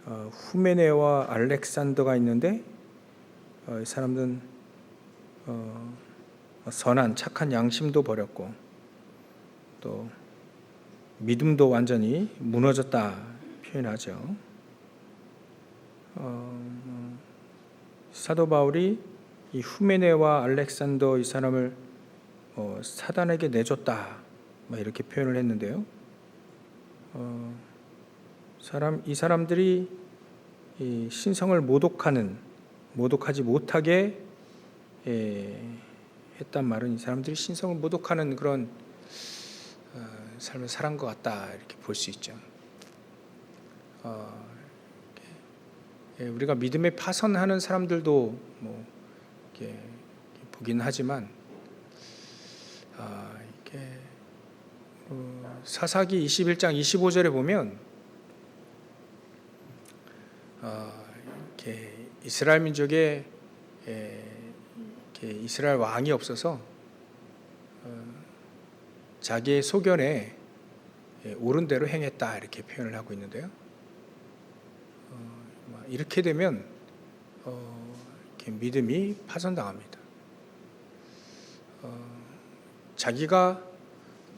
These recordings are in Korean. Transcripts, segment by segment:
후메네와 알렉산더가 있는데 이 사람들은 선한 착한 양심도 버렸고 또 믿음도 완전히 무너졌다 표현하죠. 사도 바울이 이 후메네와 알렉산더 이 사람을 사단에게 내줬다 이렇게 표현을 했는데요. 이 사람들이 이 신성을 모독하지 못하게 했단 말은 이 사람들이 신성을 모독하는 그런 삶을 살한 것 같다 이렇게 볼 수 있죠. 우리가 믿음에 파선하는 사람들도 뭐 이렇게 보긴 하지만 이렇게 사사기 21장 25절에 보면 이렇게 이스라엘 민족에 이렇게 이스라엘 왕이 없어서 자기의 소견에 옳은 대로 행했다 이렇게 표현을 하고 있는데요. 이렇게 되면 이렇게 믿음이 파손당합니다.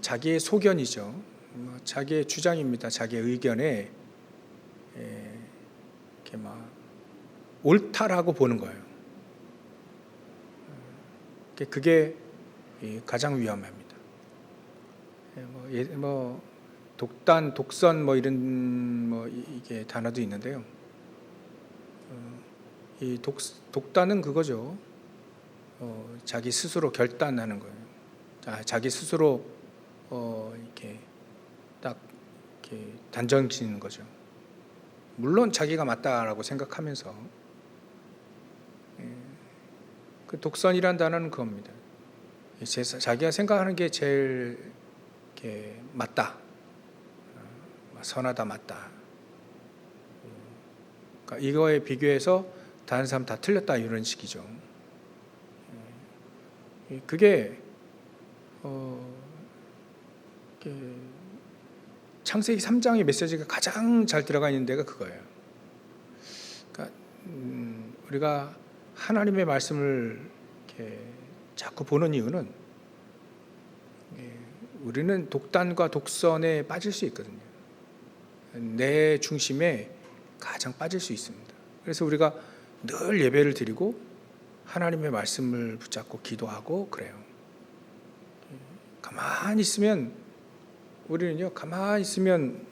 자기의 소견이죠. 자기의 주장입니다. 자기의 의견에 이렇게 옳다라고 보는 거예요. 그게 가장 위험합니다. 독단, 독선 이런 이게 단어도 있는데요. 이 독단은 그거죠. 자기 스스로 결단하는 거예요. 자기 스스로 이렇게 딱 이렇게 단정 짓는 거죠. 물론 자기가 맞다라고 생각하면서 그 독선이란 단어는 그겁니다. 자기가 생각하는 게 제일 이렇게 맞다, 선하다, 맞다. 그러니까 이거에 비교해서 다른 사람 다 틀렸다 이런 식이죠. 그게 창세기 3장의 메시지가 가장 잘 들어가 있는 데가 그거예요. 그러니까 우리가 하나님의 말씀을 이렇게 자꾸 보는 이유는 우리는 독단과 독선에 빠질 수 있거든요. 내 중심에 가장 빠질 수 있습니다. 그래서 우리가 늘 예배를 드리고 하나님의 말씀을 붙잡고 기도하고 그래요. 가만히 있으면 우리는요, 가만히 있으면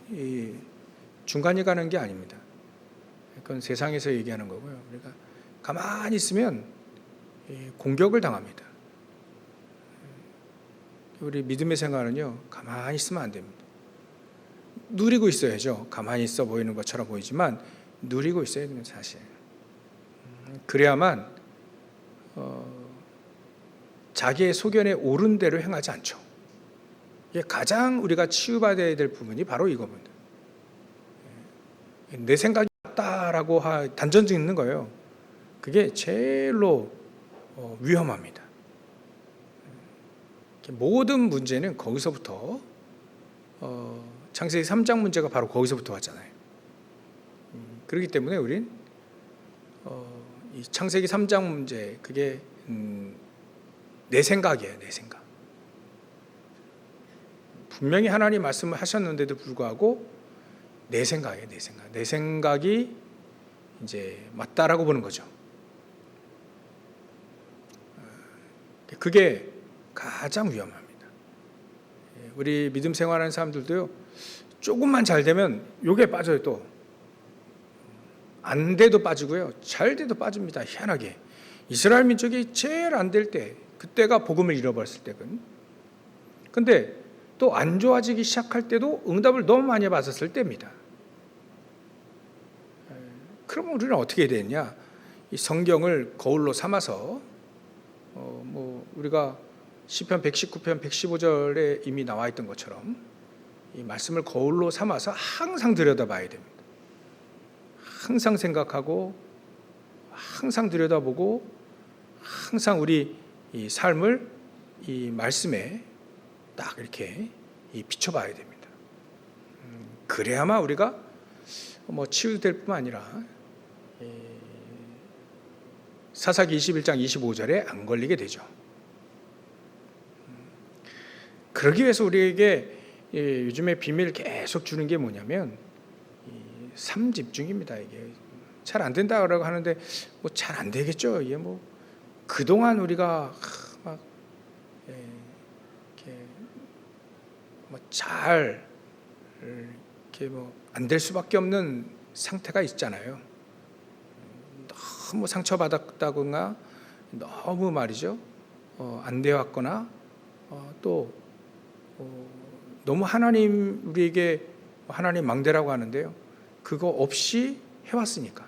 중간에 가는 게 아닙니다. 그건 세상에서 얘기하는 거고요. 그러니까 가만히 있으면 공격을 당합니다. 우리 믿음의 생활은요, 가만히 있으면 안 됩니다. 누리고 있어야죠. 가만히 있어 보이는 것처럼 보이지만 누리고 있어야 됩니다, 사실. 그래야만 자기의 소견에 옳은 대로 행하지 않죠. 이게 가장 우리가 치유받아야 될 부분이 바로 이겁니다. 내 생각이 맞다라고 단정 짓는 거예요. 그게 제일로 위험합니다. 모든 문제는 거기서부터 창세기 3장 문제가 바로 거기서부터 왔잖아요. 그렇기 때문에 우린 이 창세기 3장 문제 그게 내 생각이에요. 내 생각. 분명히 하나님 말씀을 하셨는데도 불구하고 내 생각이에요. 내 생각. 내 생각이 이제 맞다라고 보는 거죠. 그게 가장 위험합니다. 우리 믿음 생활하는 사람들도요, 조금만 잘 되면 요게 빠져요. 또 안 돼도 빠지고요, 잘 돼도 빠집니다. 희한하게 이스라엘 민족이 제일 안 될 때, 그때가 복음을 잃어버렸을 때거든. 근데 또 안 좋아지기 시작할 때도 응답을 너무 많이 받았을 때입니다. 그러면 우리는 어떻게 해야 되느냐? 이 성경을 거울로 삼아서 우리가 시편 119편 115절에 이미 나와 있던 것처럼 이 말씀을 거울로 삼아서 항상 들여다봐야 됩니다. 항상 생각하고 항상 들여다보고 항상 우리 이 삶을 이 말씀에 딱 이렇게 비춰봐야 됩니다. 그래야만 우리가 뭐 치유될 뿐만 아니라 사사기 21장 25절에 안 걸리게 되죠. 그러기 위해서 우리에게 요즘에 비밀을 계속 주는 게 뭐냐면 삼집중입니다. 이게 잘 안 된다고 하는데 뭐 잘 안 되겠죠. 이게 뭐 그동안 우리가 막 이렇게 뭐잘 이렇게 뭐 안 될 수밖에 없는 상태가 있잖아요. 너무 상처받았다거나 너무 말이죠. 안 되었거나 또 너무 하나님 우리에게 하나님 망대라고 하는데요. 그거 없이 해왔으니까.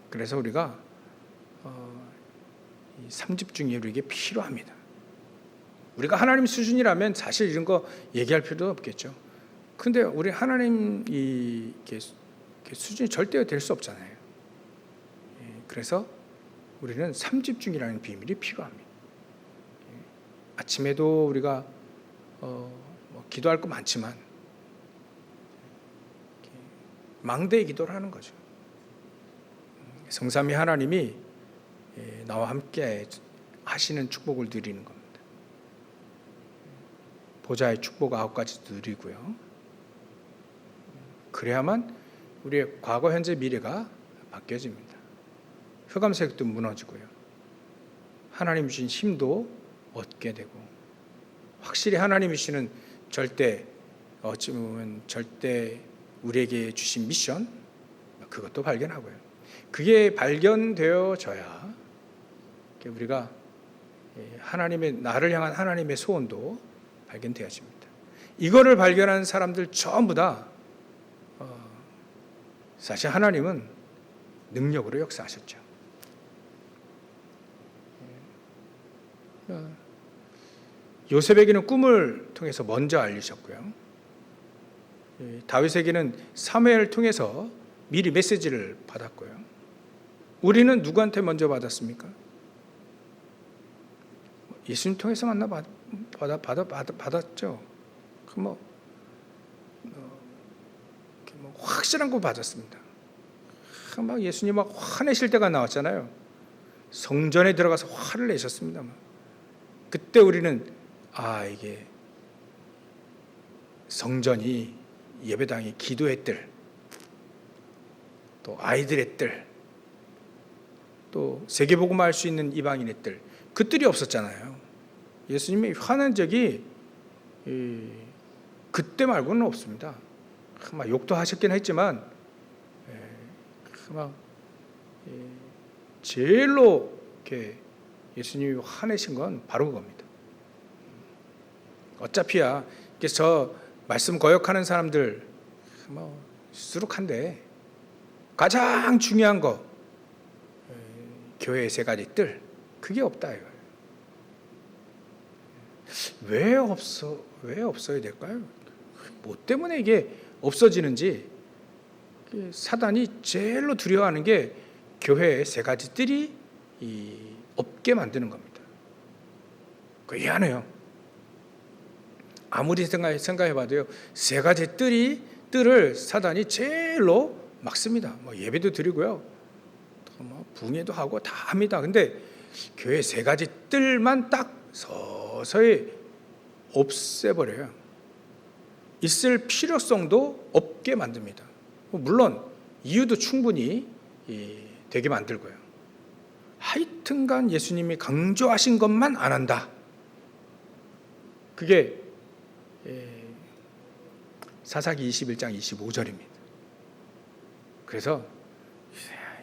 그래서 우리가 이 삼집중이 우리에게 필요합니다. 우리가 하나님 수준이라면 사실 이런 거 얘기할 필요도 없겠죠. 근데 우리 하나님 수준이 절대 될 수 없잖아요. 그래서 우리는 삼집중이라는 비밀이 필요합니다. 아침에도 우리가 뭐 기도할 거 많지만 망대의 기도를 하는 거죠. 성삼위 하나님이 나와 함께 하시는 축복을 누리는 겁니다. 보좌의 축복 9가지 누리고요. 그래야만 우리의 과거, 현재, 미래가 바뀌어집니다. 흑암색도 무너지고요. 하나님 주신 힘도 얻게 되고 확실히 하나님 주시는 절대 어찌 보면 절대 우리에게 주신 미션 그것도 발견하고요. 그게 발견되어져야 우리가 하나님의 나를 향한 하나님의 소원도 발견되어집니다. 이거를 발견한 사람들 전부 다 사실 하나님은 능력으로 역사하셨죠. 요셉에게는 꿈을 통해서 먼저 알리셨고요. 다윗에게는 사무엘을 통해서 미리 메시지를 받았고요. 우리는 누구한테 먼저 받았습니까? 예수님 통해서 받았죠. 확실한 거 받았습니다. 막 예수님 막 화내실 때가 나왔잖아요. 성전에 들어가서 화를 내셨습니다. 그때 우리는 이게 성전이 예배당이 기도의 뜰, 또 아이들의 뜰, 또 세계복음화 할 수 있는 이방인의 뜰, 그 뜰이 없었잖아요. 예수님이 화난 적이 그때 말고는 없습니다. 막 욕도 하셨긴 했지만 제일로 이렇게 예수님이 화내신 건 바로 그겁니다. 어차피야 저 말씀 거역하는 사람들 수룩한데 가장 중요한 거 교회의 3가지 뜰 그게 없다 이거예요. 왜 없어야 될까요? 뭐 때문에 이게 없어지는지 사단이 제일로 두려워하는 게 교회의 3가지 뜰이 없게 만드는 겁니다. 그게 희한해요. 아무리 생각해봐도요, 3가지 뜰을 사단이 제일로 막습니다. 예배도 드리고요, 붕해도 하고 다 합니다. 근데 교회 3가지 뜰만 딱 서서히 없애버려요. 있을 필요성도 없게 만듭니다. 물론 이유도 충분히 되게 만들고요. 하여튼간 예수님이 강조하신 것만 안 한다. 그게 사사기 21장 25절입니다. 그래서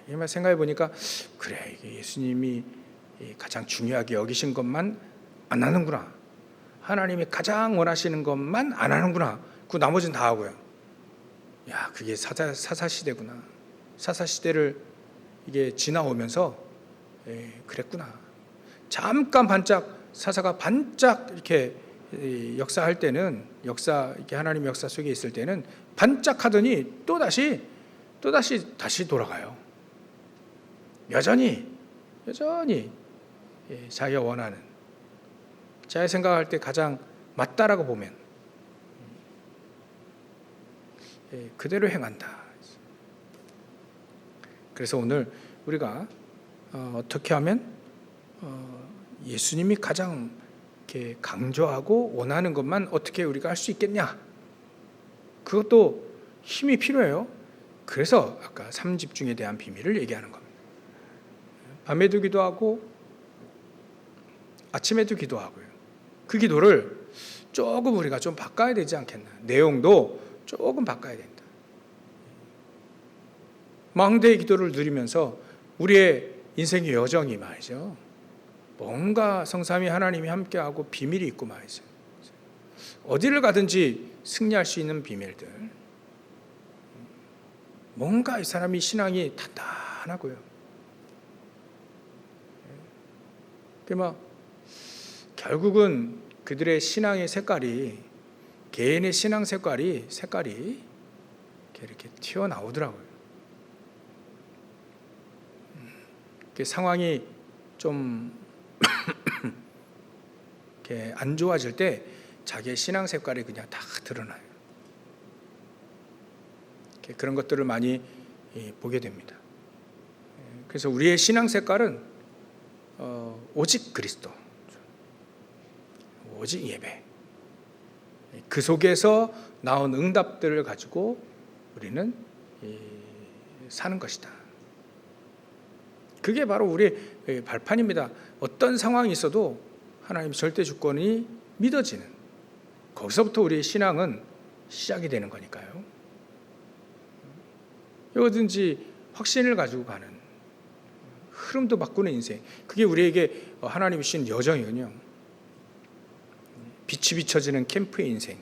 이말 생각해 보니까 그래, 이게 예수님이 가장 중요하게 여기신 것만 안 하는구나. 하나님이 가장 원하시는 것만 안 하는구나. 그 나머지는 다 하고요. 야, 그게 사사 시대구나. 사사 시대를 이게 지나오면서 그랬구나. 잠깐 사사가 반짝 이렇게 역사할 때는 이렇게 하나님의 역사 속에 있을 때는 반짝하더니 또 다시 돌아가요. 여전히 자기가 원하는, 자기가 생각할 때 가장 맞다라고 보면 그대로 행한다. 그래서 오늘 우리가 어떻게 하면 예수님이 가장 이렇게 강조하고 원하는 것만 어떻게 우리가 할 수 있겠냐? 그것도 힘이 필요해요. 그래서 아까 3집중에 대한 비밀을 얘기하는 겁니다. 밤에도 기도하고 아침에도 기도하고요. 그 기도를 조금 우리가 좀 바꿔야 되지 않겠나. 내용도 조금 바꿔야 된다. 망대의 기도를 누리면서 우리의 인생의 여정이 말이죠. 뭔가 성삼위 하나님이 함께하고 비밀이 있고 말이죠. 어디를 가든지 승리할 수 있는 비밀들. 뭔가 이 사람이 신앙이 단단하고요. 결국은 그들의 신앙의 색깔이, 개인의 신앙 색깔이 이렇게 튀어나오더라고요. 상황이 좀 이렇게 안 좋아질 때 자기의 신앙 색깔이 그냥 다 드러나요. 그런 것들을 많이 보게 됩니다. 그래서 우리의 신앙 색깔은 오직 그리스도, 오직 예배, 그 속에서 나온 응답들을 가지고 우리는 사는 것이다. 그게 바로 우리의 발판입니다. 어떤 상황이 있어도 하나님 절대 주권이 믿어지는, 거기서부터 우리의 신앙은 시작이 되는 거니까요. 어디든지 확신을 가지고 가는, 흐름도 바꾸는 인생, 그게 우리에게 하나님이 주신 여정이군요. 빛이 비춰지는 캠프의 인생.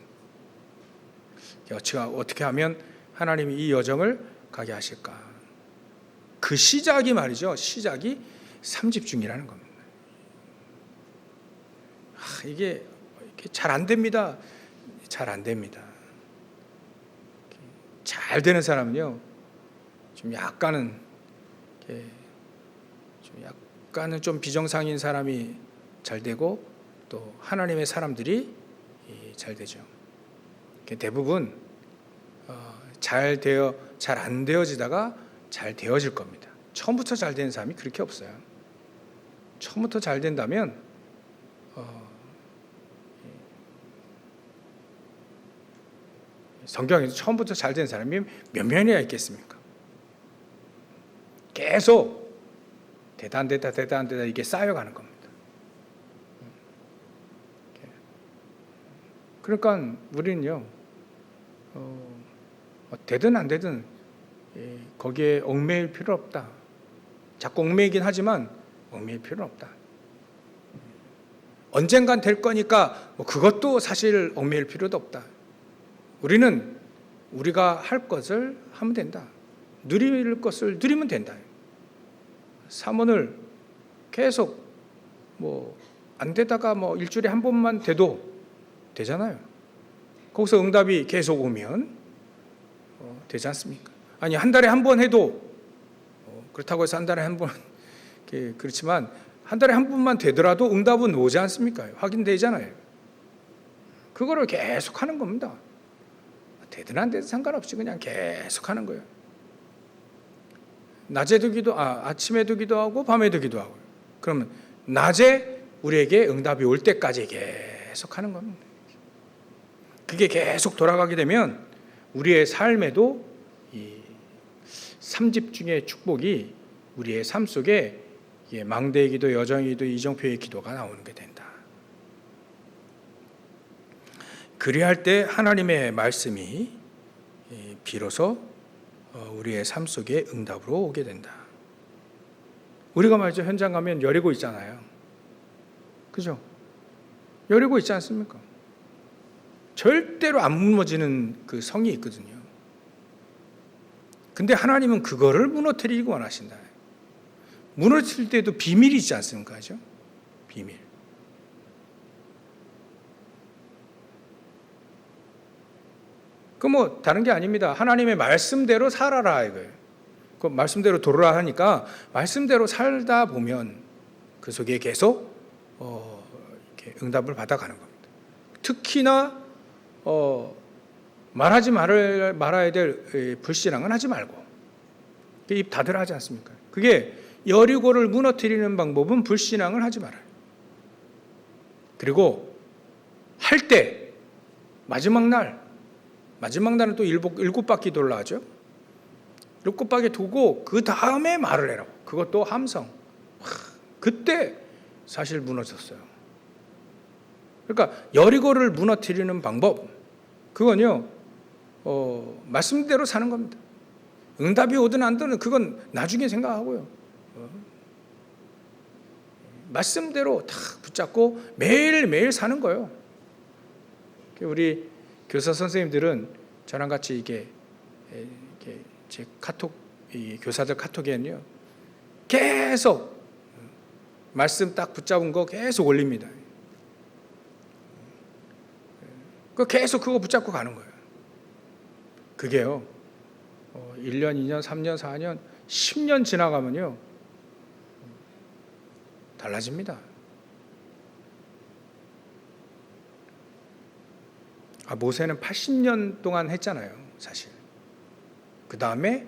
어떻게 하면 하나님이 이 여정을 가게 하실까? 그 시작이 말이죠. 시작이 3집중이라는 겁니다. 이게 잘 안 됩니다. 잘 안 됩니다. 잘 되는 사람은요, 약간은 좀 비정상인 사람이 잘 되고 또 하나님의 사람들이 잘 되죠. 대부분 잘 안 되어지다가 잘 되어질 겁니다. 처음부터 잘 되는 사람이 그렇게 없어요. 처음부터 잘 된다면 성경에서 처음부터 잘 된 사람이 몇 명이나 있겠습니까? 계속 대단되다 이게 쌓여가는 겁니다. 그러니까 우리는요, 되든 안 되든 거기에 얽매일 필요 없다. 자꾸 얽매이긴 하지만 얽매일 필요는 없다. 언젠간 될 거니까 그것도 사실 얽매일 필요도 없다. 우리는 우리가 할 것을 하면 된다. 누릴 것을 누리면 된다. 사모를 계속 안 되다가 일주일에 한 번만 돼도 되잖아요. 거기서 응답이 계속 오면 되지 않습니까? 아니, 한 달에 한 번 해도 그렇다고 해서 한 달에 한 번 그렇지만 한 달에 한 번만 되더라도 응답은 오지 않습니까? 확인되잖아요. 그거를 계속 하는 겁니다. 되든 안 되든 상관없이 그냥 계속 하는 거예요. 낮에도 아침에도 기도하고 밤에도 기도하고. 그러면 낮에 우리에게 응답이 올 때까지 계속 하는 겁니다. 그게 계속 돌아가게 되면 우리의 삶에도 이 3집중의 축복이 우리의 삶 속에 망대의 기도, 여정의 기도, 이정표의 기도가 나오는 게 된다. 그리할 때 하나님의 말씀이 비로소 우리의 삶 속에 응답으로 오게 된다. 우리가 말이죠, 현장 가면 여리고 있잖아요. 그죠? 여리고 있지 않습니까? 절대로 안 무너지는 그 성이 있거든요. 근데 하나님은 그거를 무너뜨리기 원하신다. 무너질 때도 비밀이 있지 않습니까? 그죠? 비밀. 그 다른 게 아닙니다. 하나님의 말씀대로 살아라 이거예요. 그 말씀대로 돌아라 하니까 말씀대로 살다 보면 그 속에 계속 이렇게 응답을 받아가는 겁니다. 특히나 말아야 될 불신앙은 하지 말고 입 닫으라 하지 않습니까? 그게 여리고를 무너뜨리는 방법은 불신앙을 하지 말아요. 그리고 할 때 마지막 날은 또 일곱 바퀴 돌라 하죠. 일곱 바퀴 두고 그 다음에 말을 해라고. 그것도 함성. 그때 사실 무너졌어요. 그러니까 여리고를 무너뜨리는 방법, 그건요, 말씀대로 사는 겁니다. 응답이 오든 안 오든 그건 나중에 생각하고요. 말씀대로 다 붙잡고 매일매일 사는 거예요. 우리 교사 선생님들은 저랑 같이 이게 제 카톡, 이 교사들 카톡에는요, 계속 말씀 딱 붙잡은 거 계속 올립니다. 계속 그거 붙잡고 가는 거예요. 그게요, 1년, 2년, 3년, 4년, 10년 지나가면요, 달라집니다. 모세는 80년 동안 했잖아요, 사실. 그 다음에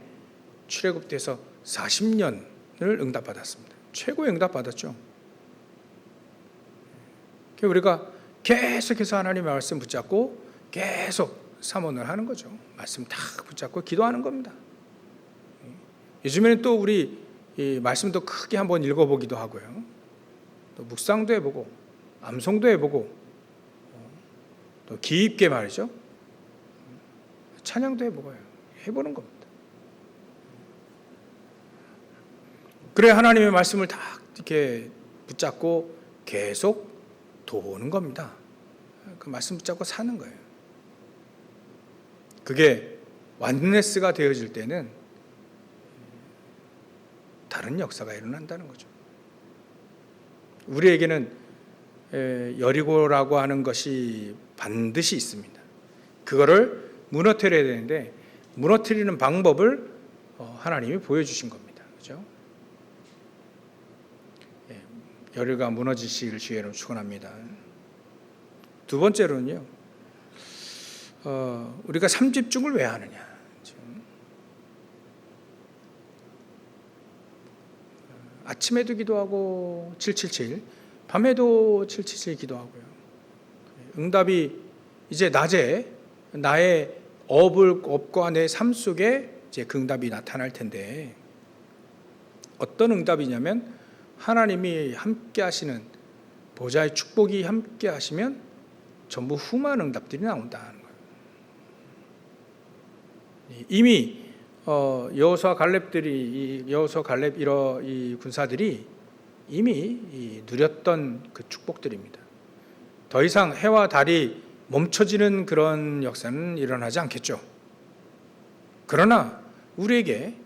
출애굽돼서 40년을 응답받았습니다. 최고의 응답받았죠. 우리가 계속해서 하나님의 말씀 붙잡고 계속 사모를 하는 거죠. 말씀 다 붙잡고 기도하는 겁니다. 요즘에는 또 우리 이 말씀도 크게 한번 읽어보기도 하고요. 또 묵상도 해보고 암송도 해보고 또 깊게 말이죠. 찬양도 해보는 겁니다. 그래 하나님의 말씀을 다 이렇게 붙잡고 계속 도우는 겁니다. 그 말씀 붙잡고 사는 거예요. 그게 완네스가 되어질 때는 다른 역사가 일어난다는 거죠. 우리에게는 여리고라고 하는 것이 반드시 있습니다. 그거를 무너뜨려야 되는데 무너뜨리는 방법을 하나님이 보여주신 겁니다. 그렇죠? 여리고가 무너지시길 주의 이름으로 축원합니다. 두 번째로는요, 우리가 삼집중을 왜 하느냐? 아침에도 기도하고 777, 밤에도 777 기도하고요. 응답이 이제 낮에 나의 업과 내 삶 속에 이제 그 응답이 나타날 텐데, 어떤 응답이냐면 하나님이 함께 하시는 보좌의 축복이 함께 하시면 전부 흠한 응답들이 나온다는 거예요. 이미 여호수아 갈렙들이 이 군사들이 이미 누렸던 그 축복들입니다. 더 이상 해와 달이 멈춰지는 그런 역사는 일어나지 않겠죠. 그러나 우리에게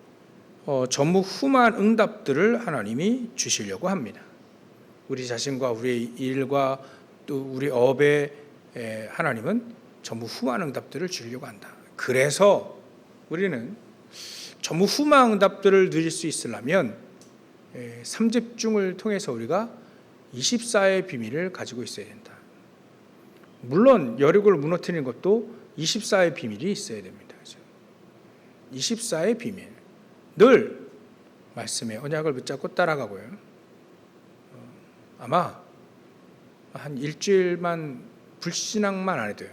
전무 흠한 응답들을 하나님이 주시려고 합니다. 우리 자신과 우리의 일과 또 우리 업에 하나님은 전무 흠한 응답들을 주려고 한다. 그래서 우리는 전무 흠한 응답들을 누릴 수 있으려면 삼집중을 통해서 우리가 24의 비밀을 가지고 있어야 된다. 물론 여리고를 무너뜨리는 것도 24의 비밀이 있어야 됩니다. 24의 비밀, 늘 말씀의 언약을 붙잡고 따라가고요. 아마 한 일주일만 불신앙만 안 해도요,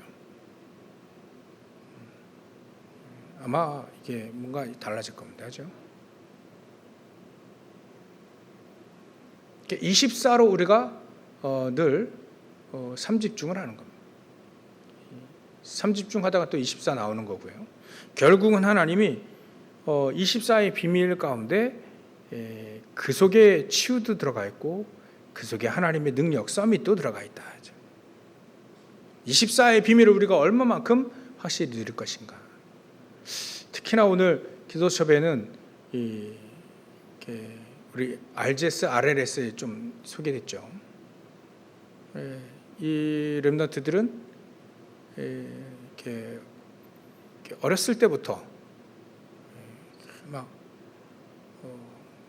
아마 이게 뭔가 달라질 겁니다. 그죠? 24로 우리가 늘 삼집중을 하는 겁니다. 삼집중 하다가 또 24 나오는 거고요. 결국은 하나님이 24의 비밀 가운데 그 속에 치유도 들어가 있고 그 속에 하나님의 능력, 서밋도 들어가 있다. 24의 비밀을 우리가 얼마만큼 확실히 누릴 것인가. 특히나 오늘 기도수업에는 우리 RGS, RLS에 좀 소개됐죠. 이 렘넌트들은 이렇게 어렸을 때부터 막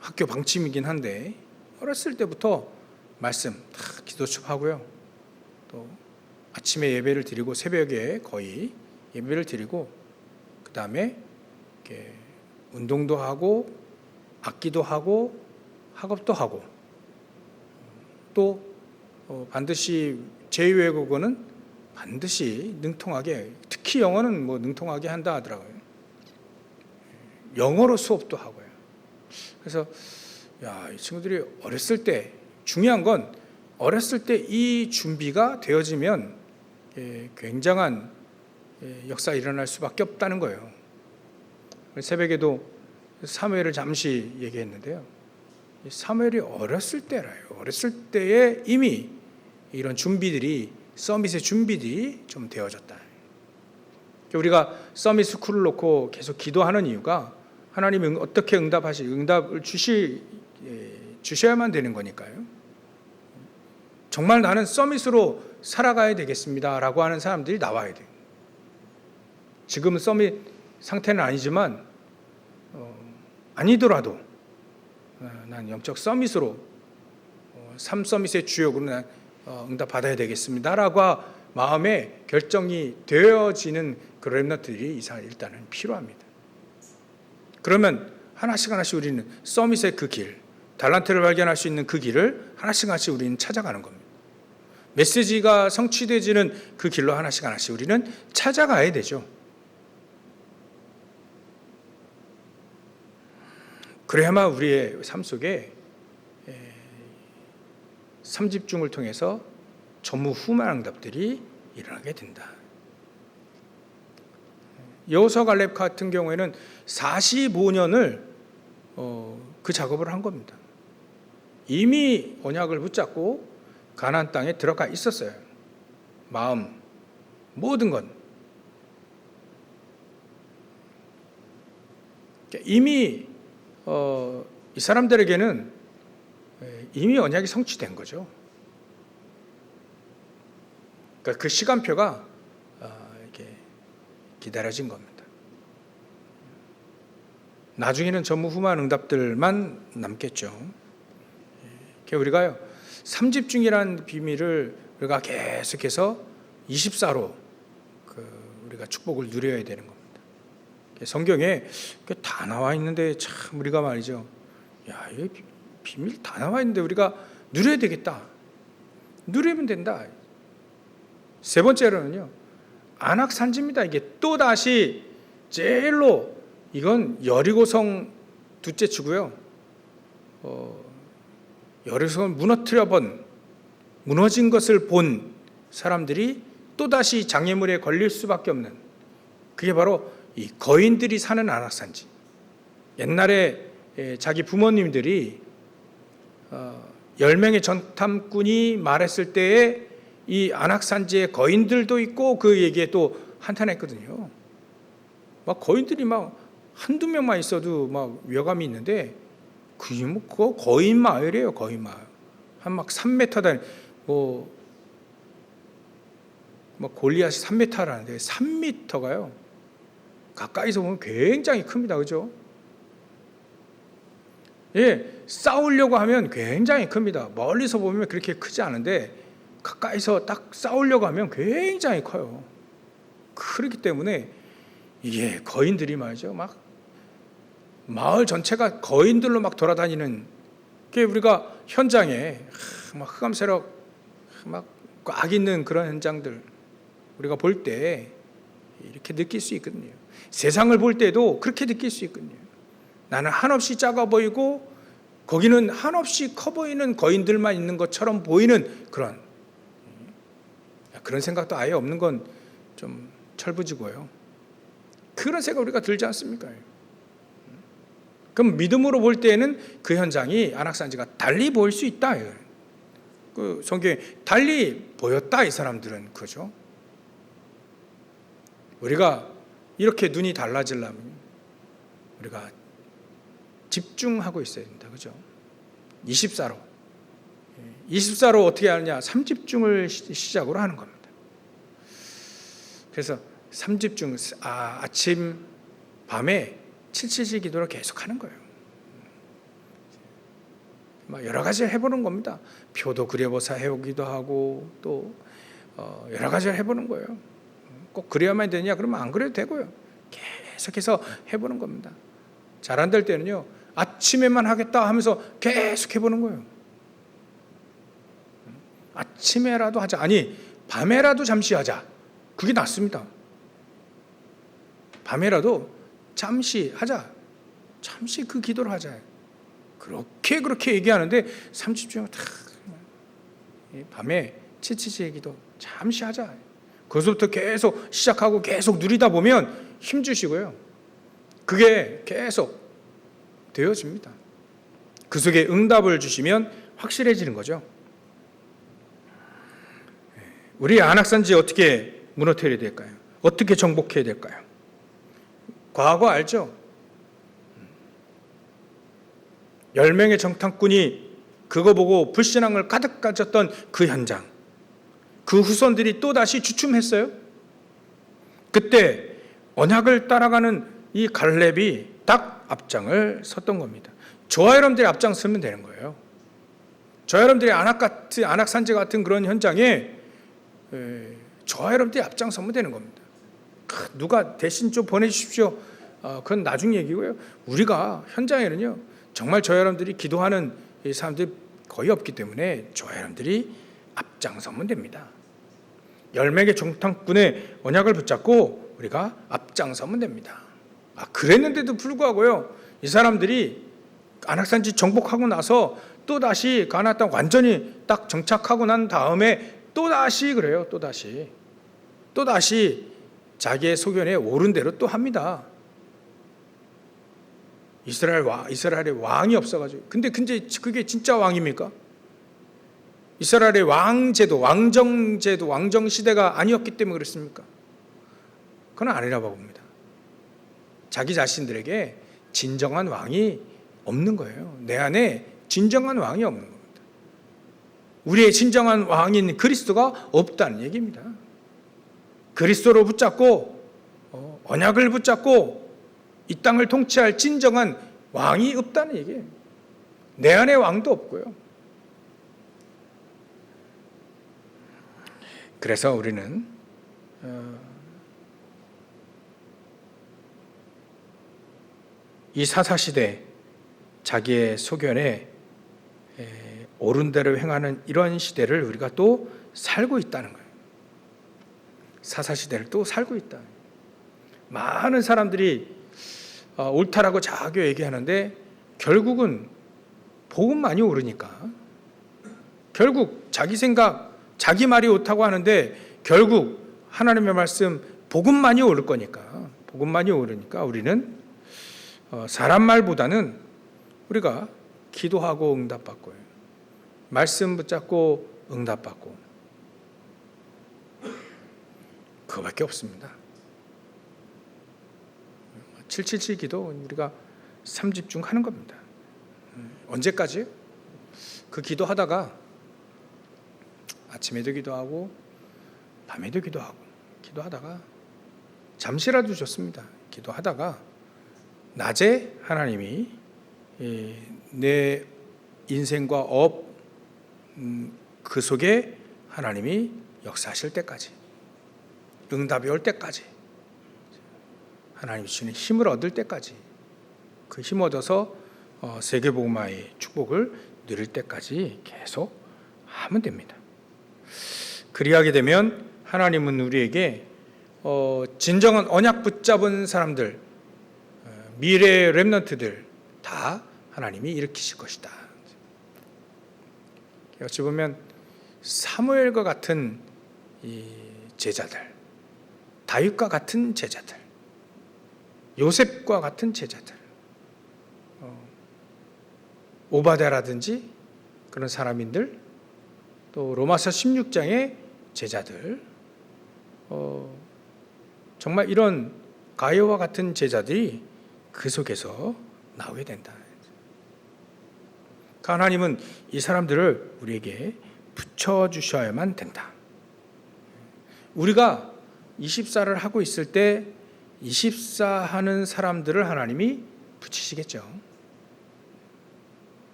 학교 방침이긴 한데 어렸을 때부터 말씀 다 기도 수업하고요. 또 아침에 예배를 드리고 새벽에 거의 예배를 드리고 그 다음에 운동도 하고 악기도 하고 학업도 하고 또 반드시 제2외국어는 반드시 능통하게, 특히 영어는 뭐 능통하게 한다 하더라고요. 영어로 수업도 하고요. 그래서 이 친구들이 어렸을 때, 중요한 건 어렸을 때 이 준비가 되어지면 굉장한 역사가 일어날 수밖에 없다는 거예요. 새벽에도 사무엘을 잠시 얘기했는데요. 사무엘이 어렸을 때라요. 어렸을 때에 이미 이런 준비들이, 서밋의 준비들이 좀 되어졌다. 우리가 서밋 스쿨을 놓고 계속 기도하는 이유가 하나님이 어떻게 응답을 주셔야만 되는 거니까요. 정말 나는 서밋으로 살아가야 되겠습니다라고 하는 사람들이 나와야 돼요. 지금은 서밋 상태는 아니지만 아니더라도 난 영적 서밋으로 삶 서밋의 주역으로 난 응답받아야 되겠습니다라고 마음에 결정이 되어지는 그런 렘넌트들이 일단은 필요합니다. 그러면 하나씩 우리는 서밋의 그 길, 달란트를 발견할 수 있는 그 길을 하나씩 우리는 찾아가는 겁니다. 메시지가 성취되지는 그 길로 하나씩 우리는 찾아가야 되죠. 그래야만 우리의 삶 속에 삼집중을 통해서 전무후무한 응답들이 일어나게 된다. 여호수아 갈렙 같은 경우에는 45년을 그 작업을 한 겁니다. 이미 언약을 붙잡고 가나안 땅에 들어가 있었어요. 마음, 모든 건 이미 이 사람들에게는 이미 언약이 성취된 거죠. 그러니까 그 시간표가 이렇게 기다려진 겁니다. 나중에는 전무후무한 응답들만 남겠죠. 우리가요, 삼집중이라는 비밀을 우리가 계속해서 24로 우리가 축복을 누려야 되는 겁니다. 성경에 다 나와 있는데 참 우리가 말이죠. 이 비밀 다 나와 있는데 우리가 누려야 되겠다. 누리면 된다. 세 번째로는요, 안악산지입니다. 이게 또 다시 제일로 이건 여리고성 둘째 치고요. 여리고성을 무너진 것을 본 사람들이 또 다시 장애물에 걸릴 수밖에 없는, 그게 바로 이 거인들이 사는 안악산지. 옛날에 자기 부모님들이 10명의 전탐꾼이 말했을 때에 이 안악산지에 거인들도 있고 그 얘기에 또 한탄했거든요. 막 거인들이 막 한두 명만 있어도 막 위화감이 있는데 그거 거인 마을이에요. 거인 마을. 한 막 3m 단 골리앗이 3m라는데 3m가요. 가까이서 보면 굉장히 큽니다. 그죠? 싸우려고 하면 굉장히 큽니다. 멀리서 보면 그렇게 크지 않은데 가까이서 딱 싸우려고 하면 굉장히 커요. 그렇기 때문에 이게 거인들이 말이죠. 막 마을 전체가 거인들로 막 돌아다니는 게 우리가 현장에 막 흑암세력 막 꽉 있는 그런 현장들 우리가 볼 때 이렇게 느낄 수 있거든요. 세상을 볼 때도 그렇게 느낄 수 있거든요. 나는 한없이 작아 보이고 거기는 한없이 커 보이는 거인들만 있는 것처럼 보이는 그런 생각도 아예 없는 건 좀 철부지고요. 그런 생각 우리가 들지 않습니까? 그럼 믿음으로 볼 때에는 그 현장이 안악산지가 달리 보일 수 있다. 그 성경에 달리 보였다. 이 사람들은 그죠? 우리가 이렇게 눈이 달라지려면 우리가 집중하고 있어야 된다. 그죠? 24로 어떻게 하느냐? 3집중을 시작으로 하는 겁니다. 그래서 3집중, 아침, 밤에 777 기도를 계속하는 거예요. 여러 가지를 해보는 겁니다. 표도 그려보사 해오기도 하고 또 여러 가지를 해보는 거예요. 꼭 그래야만 되냐? 그러면 안 그래도 되고요. 계속해서 해보는 겁니다. 잘 안 될 때는요, 아침에만 하겠다 하면서 계속 해보는 거예요. 아침에라도 하자. 아니, 밤에라도 잠시 하자. 그게 낫습니다. 밤에라도 잠시 하자. 잠시 그 기도를 하자. 그렇게 얘기하는데 30분 밤에 치치치의 기도 잠시 하자. 거기서부터 계속 시작하고 계속 누리다 보면 힘주시고요. 그게 계속 되어집니다. 그 속에 응답을 주시면 확실해지는 거죠. 우리 안악산지 어떻게 무너뜨려야 될까요? 어떻게 정복해야 될까요? 과거 알죠? 10명의 정탐꾼이 그거 보고 불신앙을 가득 가졌던 그 현장, 그 후손들이 또다시 주춤했어요. 그때 언약을 따라가는 이 갈렙이 딱 앞장을 섰던 겁니다. 저와 여러분들이 앞장서면 되는 거예요. 저와 여러분들이 안악산지 같은 그런 현장에 저와 여러분들이 앞장서면 되는 겁니다. 누가 대신 좀 보내주십시오. 그건 나중 얘기고요. 우리가 현장에는요, 정말 저와 여러분들이 기도하는 사람들이 거의 없기 때문에 저와 여러분들이 앞장서면 됩니다. 10명의 정탐꾼의 언약을 붙잡고 우리가 앞장서면 됩니다. 그랬는데도 불구하고요, 이 사람들이 안악산지 정복하고 나서 또다시 가나안 땅 완전히 딱 정착하고 난 다음에 또다시 그래요. 또다시 자기의 소견에 옳은 대로 또 합니다. 이스라엘의 왕이 없어가지고. 근데 그게 진짜 왕입니까? 이스라엘의 왕제도, 왕정제도, 왕정시대가 아니었기 때문에 그렇습니까? 그건 아니라고 봅니다. 자기 자신들에게 진정한 왕이 없는 거예요. 내 안에 진정한 왕이 없는 겁니다. 우리의 진정한 왕인 그리스도가 없다는 얘기입니다. 그리스도로 붙잡고 언약을 붙잡고 이 땅을 통치할 진정한 왕이 없다는 얘기예요. 내 안에 왕도 없고요. 그래서 우리는 이 사사시대 자기의 소견에 옳은 대로 행하는 이런 시대를 우리가 또 살고 있다는 거예요. 사사시대를 또 살고 있다. 많은 사람들이 옳다라고 자꾸 얘기하는데 결국은 복음만이 옳으니까, 결국 자기 생각, 자기 말이 옳다고 하는데 결국 하나님의 말씀 복음만이 옳을 거니까, 복음만이 옳으니까 우리는 사람 말보다는 우리가 기도하고 응답받고요, 말씀 붙잡고 응답받고, 그거밖에 없습니다. 777 기도 우리가 3집중 하는 겁니다. 언제까지? 그 기도하다가 아침에도 기도하고 밤에도 기도하다가 잠시라도 좋습니다. 기도하다가 낮에 하나님이 내 인생과 그 속에 하나님이 역사하실 때까지, 응답이 올 때까지, 하나님이 주시는 힘을 얻을 때까지, 그 힘 얻어서 세계복음화의 축복을 누릴 때까지 계속 하면 됩니다. 그리하게 되면 하나님은 우리에게 진정한 언약 붙잡은 사람들, 미래의 렘넌트들 다 하나님이 일으키실 것이다. 어찌 보면 사무엘과 같은 이 제자들, 다윗과 같은 제자들, 요셉과 같은 제자들, 오바댜라든지 그런 사람인들, 또 로마서 16장의 제자들, 정말 이런 가이오와 같은 제자들이 그 속에서 나오게 된다. 하나님은 이 사람들을 우리에게 붙여주셔야만 된다. 우리가 24를 하고 있을 때 24 하는 사람들을 하나님이 붙이시겠죠.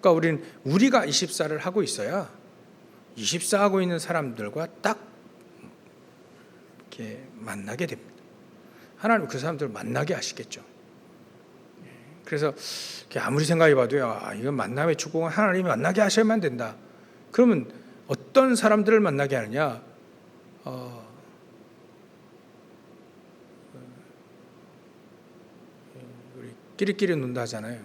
그러니까 우리가 24를 하고 있어야 24 하고 있는 사람들과 딱 이렇게 만나게 됩니다. 하나님 그 사람들을 만나게 하시겠죠. 그래서 아무리 생각해봐도요, 이건 만남의 축복은 하나님이 만나게 하셔야만 된다. 그러면 어떤 사람들을 만나게 하느냐? 우리 끼리끼리 논다 하잖아요.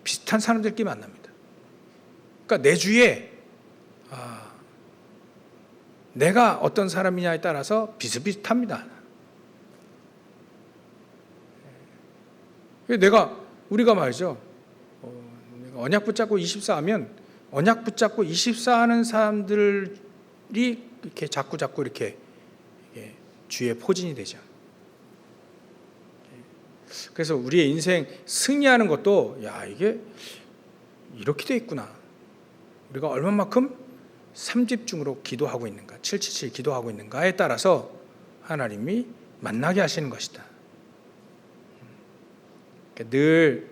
비슷한 사람들끼리 만납니다. 그러니까 내 주위에 내가 어떤 사람이냐에 따라서 비슷비슷합니다. 우리가 말이죠. 내가 언약 붙잡고 24 하면 언약 붙잡고 24 하는 사람들이 이렇게 자꾸 이렇게 주위에 포진이 되죠. 그래서 우리의 인생 승리하는 것도 이게 이렇게 돼 있구나. 우리가 얼마만큼 3집중으로 기도하고 있는가, 777 기도하고 있는가에 따라서 하나님이 만나게 하시는 것이다. 늘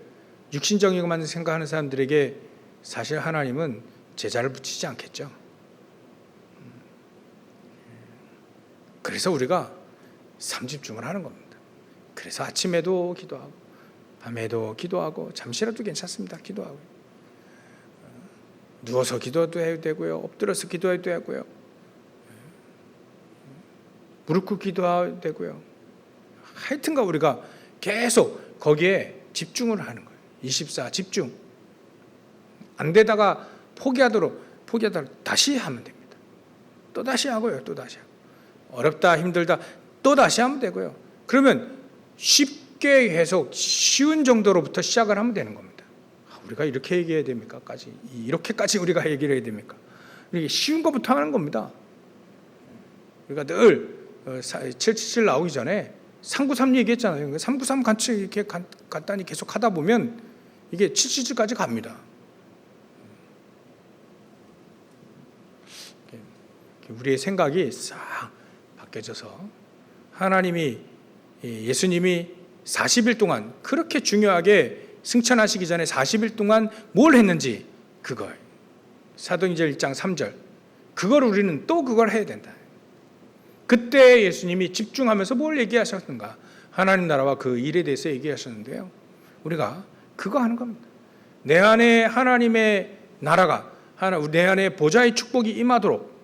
육신적이고만 생각하는 사람들에게 사실 하나님은 제자를 붙이지 않겠죠. 그래서 우리가 3집중을 하는 겁니다. 그래서 아침에도 기도하고 밤에도 기도하고 잠시라도 괜찮습니다. 기도하고 누워서 기도도 해도 되고요, 엎드려서 기도해도 되고요, 무릎 꿇고 기도해도 되고요. 하여튼가 우리가 계속 거기에 집중을 하는 거예요. 24 집중. 안 되다가 포기하다가 다시 하면 됩니다. 또 다시 하고요, 또 다시 하고. 어렵다, 힘들다, 또 다시 하면 되고요. 그러면 쉽게 계속 쉬운 정도로부터 시작을 하면 되는 겁니다. 우리가 이렇게 얘기해야 됩니까? 이렇게까지 우리가 얘기를 해야 됩니까? 이게 쉬운 것부터 하는 겁니다. 우리가 늘 777 나오기 전에 393 얘기했잖아요. 393 같이 이렇게 간단히 계속 하다 보면 이게 777까지 갑니다. 우리의 생각이 싹 바뀌어져서 하나님이, 예수님이 40일 동안 그렇게 중요하게 승천하시기 전에 40일 동안 뭘 했는지, 그걸 사도행전 1장 3절, 그걸 우리는 또 그걸 해야 된다. 그때 예수님이 집중하면서 뭘 얘기하셨는가? 하나님 나라와 그 일에 대해서 얘기하셨는데요, 우리가 그거 하는 겁니다. 내 안에 하나님의 나라가, 내 안에 보좌의 축복이 임하도록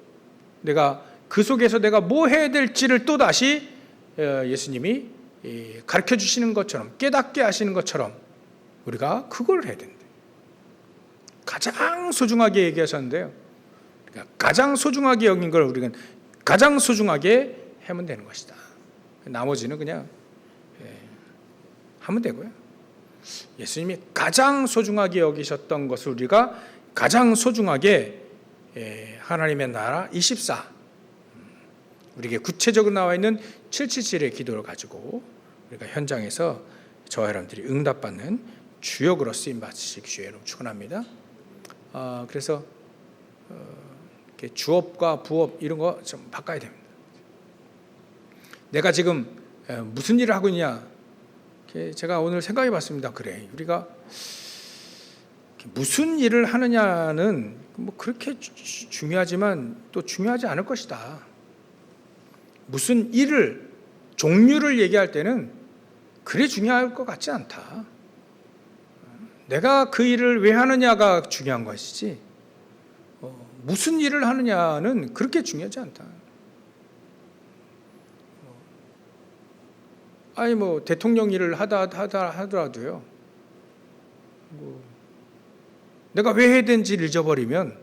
내가 그 속에서 내가 뭐 해야 될지를 또 다시 예수님이 가르쳐 주시는 것처럼, 깨닫게 하시는 것처럼 우리가 그걸 해야 된다. 가장 소중하게 얘기하셨는데요, 그러니까 가장 소중하게 여긴 걸 우리는 가장 소중하게 하면 되는 것이다. 나머지는 그냥 하면 되고요. 예수님이 가장 소중하게 여기셨던 것을 우리가 가장 소중하게, 하나님의 나라 24, 우리에게 구체적으로 나와 있는 777의 기도를 가지고 우리가 현장에서 저와 여러분들이 응답받는 주역으로 쓰임 받으시기 주의 이름 축원합니다. 그래서 주업과 부업 이런 거 좀 바꿔야 됩니다. 내가 지금 무슨 일을 하고 있냐? 제가 오늘 생각해 봤습니다. 그래, 우리가 무슨 일을 하느냐는 뭐 그렇게 중요하지만 또 중요하지 않을 것이다. 무슨 일을, 종류를 얘기할 때는 그래 중요할 것 같지 않다. 내가 그 일을 왜 하느냐가 중요한 것이지, 무슨 일을 하느냐는 그렇게 중요하지 않다. 대통령 일을 하더라도요, 내가 왜 해야 되는지를 잊어버리면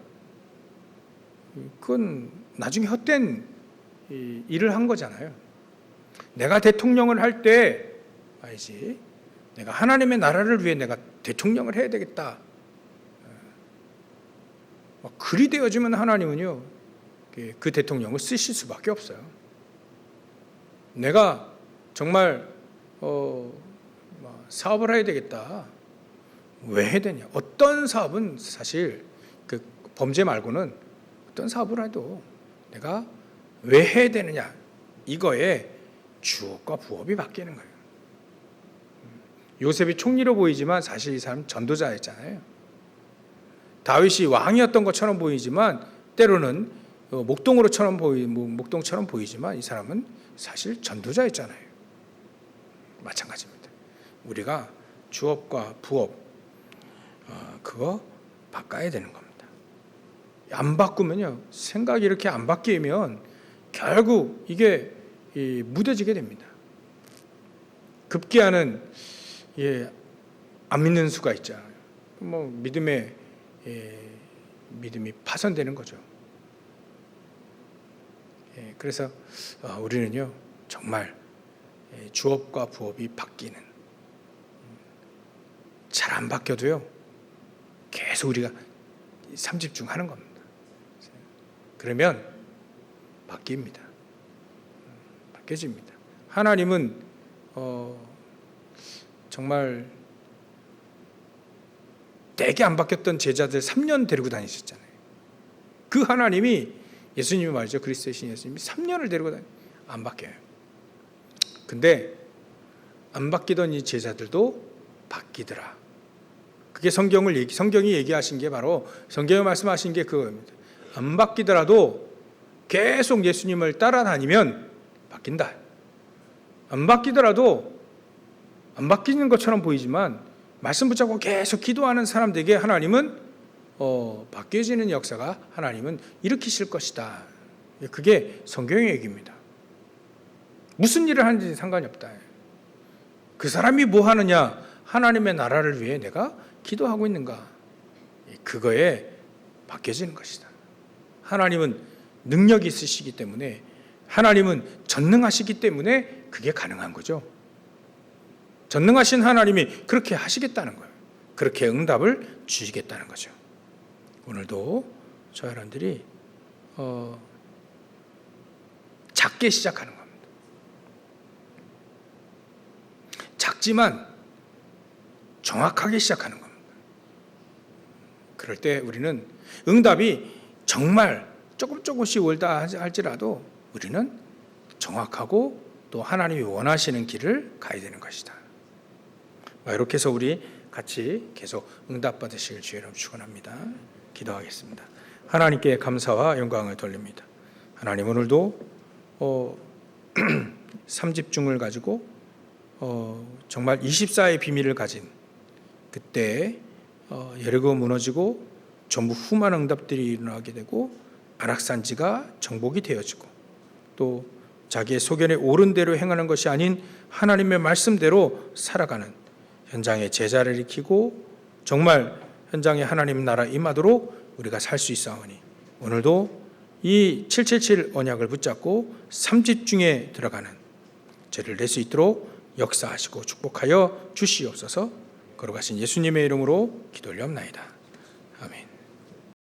그건 나중에 헛된 일을 한 거잖아요. 내가 대통령을 할 때 알지, 내가 하나님의 나라를 위해 내가 대통령을 해야 되겠다. 그리 되어지면 하나님은요, 그 대통령을 쓰실 수밖에 없어요. 내가 정말 사업을 해야 되겠다. 왜 해야 되냐? 어떤 사업은 사실 그 범죄 말고는 어떤 사업을 해도 내가 왜 해야 되느냐, 이거에 주업과 부업이 바뀌는 거예요. 요셉이 총리로 보이지만 사실 이 사람 전도자였잖아요. 다윗이 왕이었던 것처럼 보이지만 때로는 목동처럼 보이지만 이 사람은 사실 전도자였잖아요. 마찬가지입니다. 우리가 주업과 부업 그거 바꿔야 되는 겁니다. 안 바꾸면요, 생각이 이렇게 안 바뀌면 결국 이게 무뎌지게 됩니다. 급기야는 안 믿는 수가 있잖아요. 믿음이 파손되는 거죠. 그래서 우리는요, 정말 주업과 부업이 바뀌는, 잘 안 바뀌어도요 계속 우리가 삼집중하는 겁니다. 그러면 바뀝니다. 바뀌어집니다. 하나님은 정말 되게 안 바뀌었던 제자들 3년 데리고 다니셨잖아요. 그 하나님이, 예수님이 말이죠, 그리스도의 신 예수님이 3년을 데리고 안 바뀌어요. 근데 안 바뀌던 이 제자들도 바뀌더라. 그게 성경이 얘기하신 게 바로, 성경이 말씀하신 게 그겁니다. 안 바뀌더라도 계속 예수님을 따라다니면 바뀐다. 안 바뀌더라도 안 바뀌는 것처럼 보이지만 말씀 붙잡고 계속 기도하는 사람들에게 하나님은 바뀌어지는 역사가 하나님은 일으키실 것이다. 그게 성경의 얘기입니다. 무슨 일을 하는지 상관이 없다. 그 사람이 뭐 하느냐? 하나님의 나라를 위해 내가 기도하고 있는가? 그거에 바뀌어지는 것이다. 하나님은 능력이 있으시기 때문에, 하나님은 전능하시기 때문에 그게 가능한 거죠. 전능하신 하나님이 그렇게 하시겠다는 거예요. 그렇게 응답을 주시겠다는 거죠. 오늘도 저 여러분들이 작게 시작하는 겁니다. 작지만 정확하게 시작하는 겁니다. 그럴 때 우리는 응답이 정말 조금씩 올다 할지라도 우리는 정확하고 또 하나님이 원하시는 길을 가야 되는 것이다. 이렇게 해서 우리 같이 계속 응답 받으실 주의 이름 축원합니다. 기도하겠습니다. 하나님께 감사와 영광을 돌립니다. 하나님, 오늘도 삼집중을 가지고 정말 24의 비밀을 가진 그때 여리고 무너지고 전부 흠한 응답들이 일어나게 되고 아락산지가 정복이 되어지고 또 자기의 소견에 옳은 대로 행하는 것이 아닌 하나님의 말씀대로 살아가는 현장의 제자를 일으키고 정말 현장에 하나님 나라 임하도록 우리가 살 수 있사오니 오늘도 이 777 언약을 붙잡고 삼집중에 들어가는 죄를 낼 수 있도록 역사하시고 축복하여 주시옵소서. 걸어가신 예수님의 이름으로 기도 올려옵나이다. 아멘.